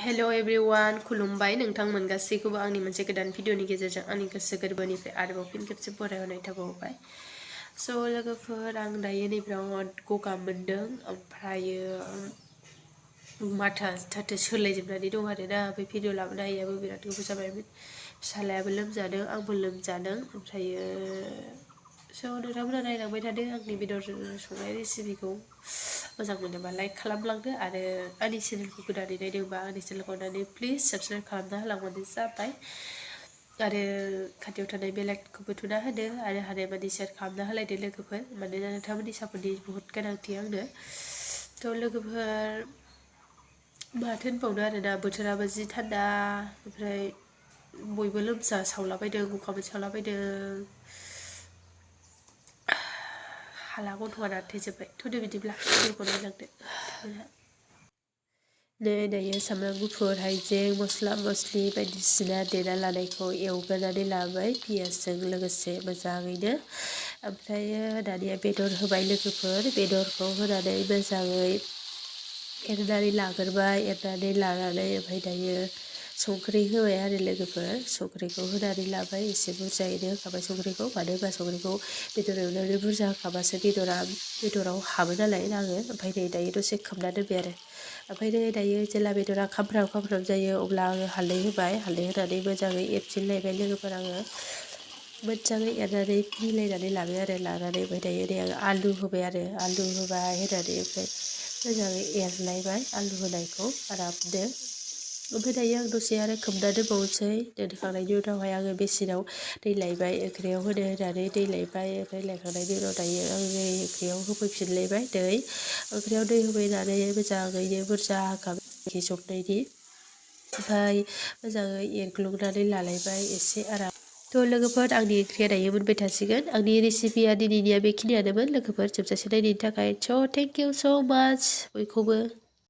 Hello everyone खुलुमबाय नोंथांमोन गासैखौबो आंनि मोनसे गोदान भिडिअनि गेजेरजों आंनि गोसो गोरबोनिफ्राय आरोबाव फिन खेबसे बरायहरनाय थाबावबाय। स' लोगोफोर आं दायो नैबेयाव गगा मोनदों ओमफ्रायो माथा थाथा सोलायजोबनानै दं आरोना। बे भिडिअ लाबोनो हायैयाबो बिराद गोबाव जाबायमोन। फिसालायाबो लोमजादों आंबो लोमजादों ओमफ्रायो स' नोंथांमोना नायलांबाय थादो आंनि बेदर संनाय रेसिपिखौ। मोजां मोनोबा लाइक खालामलांदो आरो आंनि चेनेलखौ गोदानै नायदोंबा आंनि चेनेलखौ अननानै प्लिज साबस्क्राइब खालामना होलांबानो जाबाय आरो खाथियाव थानाय बेल आइकनखौबो थुना होदो आरो हानायमानि शेयार खालामना होलायदो लोगोफोर। मानोना नोंथांमोननि सापर्टनि बुहुत गोनांथि आंनो। थ' लोगोफोर माथो होनबावनो आरोना, बोथोराबो जि थान्दा ओमफ्राय बयबो सावलाबायदों गगा मोनसावलाबायदों। हाला गन्थंआ नारथेजोब्बाय। थौदो बिदिब्ला भिडिअखौ नायलांदो। दायो सामब्राम गुफुर हाइजें मस्ला मस्लि बायदिसिना देना लानायखौ एवग्रोनानै लाबाय पियासजों लोगोसे मोजाङैनो। ओमफ्रायो दानिया बेदर होबाय लोगोफोर। बेदरखौ होनानै मोजाङै एरनानै लाग्रोबाय। एरनानै लानानै ओमफ्राय दायो संख्रि होबाय आरो लोगोफोर। संख्रिखौ होनानै लाबाय एसे बुरजायैनो होखाबाय संख्रिखौ। मानो होनबा संख्रिखौ बेदर एवनानै बुरजा होखाबासो बेदराव हाबो नालाय नाङो। ओमफ्राय दायो दसे खोबना दोनबाय आरो। ओमफ्राय दायो जेला बेदरा खामफ्राम खामफ्राम जायो अब्ला आङो हालदै होबाय। हालदै होनानै मोजाङै एरफिनलायबाय लोगोफोर। आङो मोजाङै एरनानै मिलायनानै लाबाय आरो लानानै ओमफ्राय दायो आङो आलु होबाय आरो। आलु होबाय होनानै ओमफ्राय मोजाङै एरलायबाय आलु होनायखौ आरामनो। ओमफ्राय दायो आं दसे आरो खोबना दोनबावनोसै। दोनखांनायनि उनावहाय आङो बेसिनाव दै लायबाय ओंख्रियाव होनो होनानै दै लायबाय। ओमफ्राय लायखांनायनि उनाव दायो आं ओंख्रियाव होफैफिनलायबाय दै। ओंख्रियाव दै होफैनानै मोजाङैनो बुरजा होखाबाय जबनायनि। ओमफ्राय मोजाङै एरग्लुंनानै लालायबाय एसे आराम। थ' लोगोफोर आंनि ओंख्रिया दायो मोनबाय थासिगोन। आंनि रेसिपिया दिनैनिया बेखिनियानोमोन लोगोफोर। जोबजासे नायनायनि थाखाय स' थेंक इउ स' माच बयखौबो।